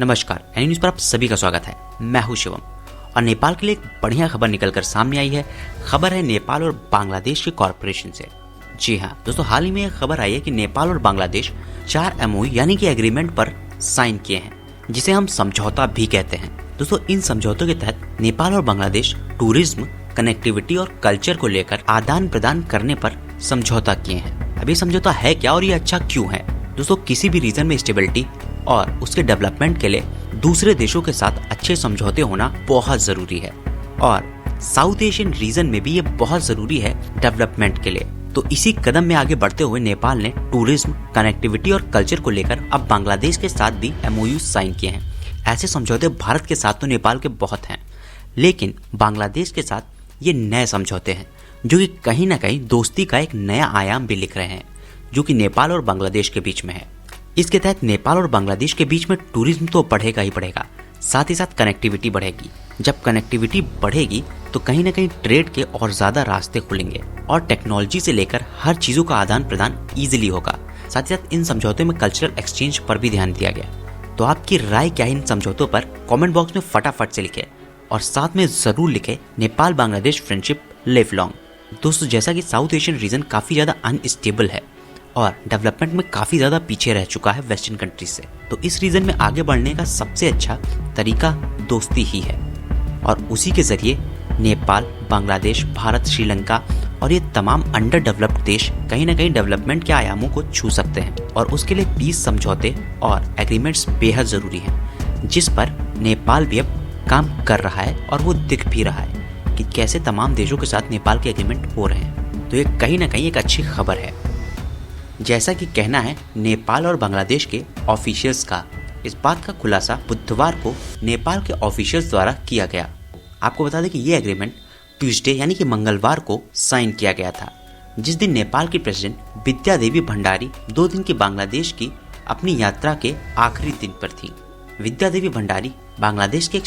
नमस्कार, any news पर आप सभी का स्वागत है। मैं हूं शिवम और नेपाल के लिए एक बढ़िया खबर निकलकर सामने आई है। खबर है नेपाल और बांग्लादेश के कॉर्पोरेशन से। जी हां दोस्तों, हाल ही में एक खबर आई है कि नेपाल और बांग्लादेश 4 MOU यानी कि एग्रीमेंट पर साइन किए हैं, जिसे हम समझौता भी कहते हैं। दोस्तों, इन समझौतों के तहत नेपाल और बांग्लादेश टूरिज्म, कनेक्टिविटी और कल्चर को लेकर आदान प्रदान करने पर समझौता किए हैं। अब ये समझौता है क्या और ये अच्छा क्यों है? दोस्तों, किसी भी रीजन में स्टेबिलिटी और उसके डेवलपमेंट के लिए दूसरे देशों के साथ अच्छे समझौते होना बहुत जरूरी है और साउथ एशियन रीजन में भी ये बहुत जरूरी है डेवलपमेंट के लिए। तो इसी कदम में आगे बढ़ते हुए नेपाल ने टूरिज्म, कनेक्टिविटी और कल्चर को लेकर अब बांग्लादेश के साथ भी MOU साइन किए हैं। ऐसे समझौते भारत के साथ तो नेपाल के बहुत हैं, लेकिन बांग्लादेश के साथ ये नए समझौते हैं जो कि कहीं ना कहीं दोस्ती का एक नया आयाम भी लिख रहे हैं, जो कि नेपाल और बांग्लादेश के बीच में है। इसके तहत नेपाल और बांग्लादेश के बीच में टूरिज्म तो बढ़ेगा ही बढ़ेगा, साथ ही साथ कनेक्टिविटी बढ़ेगी। जब कनेक्टिविटी बढ़ेगी तो कहीं ना कहीं ट्रेड के और ज्यादा रास्ते खुलेंगे और टेक्नोलॉजी से लेकर हर चीजों का आदान प्रदान इजीली होगा। साथ ही साथ इन समझौतों में कल्चरल एक्सचेंज पर भी ध्यान दिया गया। तो आपकी राय क्या है इन समझौतों पर? कमेंट बॉक्स में फटाफट से लिखे और साथ में जरूर लिखे Nepal Bangladesh friendship live long. दोस्तों, जैसा कि साउथ एशियन रीजन काफी ज्यादा अनस्टेबल है और डेवलपमेंट में काफी ज्यादा पीछे रह चुका है वेस्टर्न कंट्रीज से, तो इस रीजन में आगे बढ़ने का सबसे अच्छा तरीका दोस्ती ही है और उसी के जरिए नेपाल, बांग्लादेश, भारत, श्रीलंका और ये तमाम अंडर डेवलप्ड देश कहीं ना कहीं डेवलपमेंट के आयामों को छू सकते हैं और उसके लिए पीस समझौते और एग्रीमेंट्स बेहद जरूरी हैं, जिस पर नेपाल भी अब काम कर रहा है और वो दिख भी रहा है कि कैसे तमाम देशों के साथ नेपाल के एग्रीमेंट हो रहे हैं। तो ये कहीं ना कहीं एक अच्छी खबर है। जैसा कि कहना है नेपाल और बांग्लादेश के ऑफिशियल्स का, इस बात का खुलासा बुधवार को नेपाल के ऑफिशियल्स द्वारा किया गया। आपको बता दें कि ये एग्रीमेंट ट्यूसडे यानी कि मंगलवार को साइन किया गया था, जिस दिन नेपाल की प्रेसिडेंट विद्या देवी भंडारी 2 दिन की बांग्लादेश की अपनी यात्रा के आखिरी दिन पर थी। विद्या देवी भंडारी बांग्लादेश के एक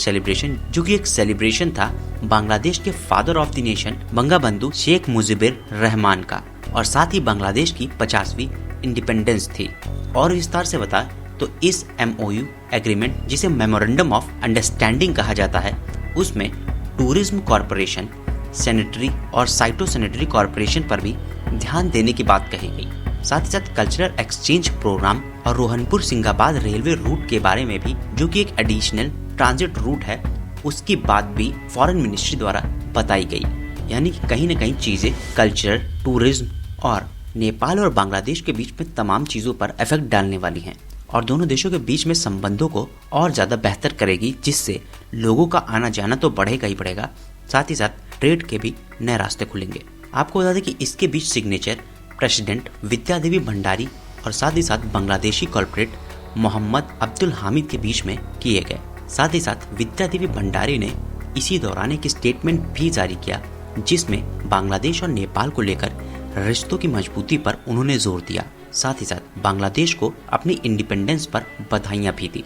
सेलिब्रेशन था बांग्लादेश के father of the nation Bangabandhu Sheikh Mujibur Rahman का, और साथ ही बांग्लादेश की 50वीं इंडिपेंडेंस थी। और विस्तार से बताएं तो इस MOU एग्रीमेंट, जिसे मेमोरेंडम ऑफ अंडरस्टैंडिंग कहा जाता है, उसमें टूरिज्म कॉर्पोरेशन, सैनिटरी और साइटोसैनिटरी कॉर्पोरेशन पर भी ध्यान देने की बात कही गई। साथ ही साथ कल्चरल एक्सचेंज प्रोग्राम और रोहनपुर सिंगाबाद रेलवे रूट के बारे में भी, जो कि एक एडिशनल ट्रांजिट रूट है, उसकी बात भी फॉरेन मिनिस्ट्री द्वारा बताई गई। यानी कि कहीं ना कहीं चीजें कल्चर, टूरिज्म और नेपाल और बांग्लादेश के बीच में तमाम चीजों पर इफेक्ट डालने वाली हैं और दोनों देशों के बीच में संबंधों को और ज्यादा बेहतर करेगी, जिससे लोगों का आना जाना तो बढ़ेगा ही बढ़ेगा, साथ ही साथ ट्रेड के भी नए रास्ते खुलेंगे। आपको बता दें कि इसके बीच सिग्नेचर प्रेसिडेंट विद्या देवी भंडारी और साथ ही साथ बांग्लादेशी कॉर्पोरेट मोहम्मद अब्दुल हामिद के बीच में किए गए। साथ ही साथ विद्या देवी भंडारी ने इसी दौरान एक स्टेटमेंट भी जारी किया, जिसमें बांग्लादेश और नेपाल को लेकर रिश्तों की मजबूती पर उन्होंने जोर दिया। साथ ही साथ बांग्लादेश को अपनी इंडिपेंडेंस पर बधाइयां भी दी।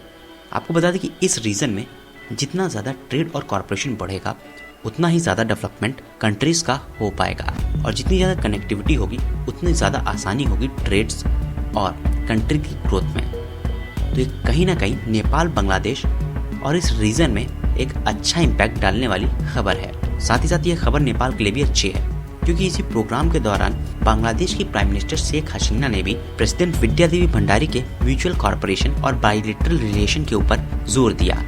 आपको बता दें कि इस रीजन में जितना ज़्यादा ट्रेड और कॉर्पोरेशन बढ़ेगा, उतना ही ज़्यादा डेवलपमेंट कंट्रीज का हो पाएगा और जितनी ज़्यादा कनेक्टिविटी होगी, उतनी ज़्यादा आसानी होगी ट्रेड्स और कंट्री की ग्रोथ में। तो ये कहीं ना कहीं नेपाल, बांग्लादेश और इस रीजन में एक अच्छा इम्पैक्ट डालने वाली खबर है। साथ ही साथ ये खबर नेपाल के लिए भी अच्छी है, क्योंकि इसी प्रोग्राम के दौरान बांग्लादेश की प्राइम मिनिस्टर शेख हसीना ने भी प्रेसिडेंट विद्या देवी भंडारी के म्यूचुअल कॉर्पोरेशन और बायलैटरल रिलेशन के ऊपर जोर दिया,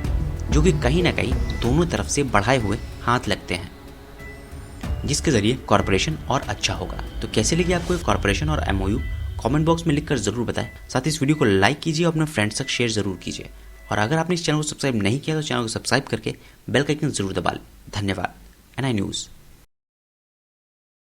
जो कि कहीं ना कहीं दोनों तरफ से बढ़ाए हुए हाथ लगते हैं, जिसके जरिए कॉर्पोरेशन और अच्छा होगा। तो कैसे लगी आपको ये कॉर्पोरेशन और MOU? कमेंट बॉक्स में लिखकर जरूर बताएं। साथ ही इस वीडियो को लाइक कीजिए और अपने फ्रेंड्स तक शेयर जरूर कीजिए, और अगर आपने इस चैनल को सब्सक्राइब नहीं किया तो चैनल को सब्सक्राइब करके बेल का आइकन जरूर दबा लें। धन्यवाद। NI news.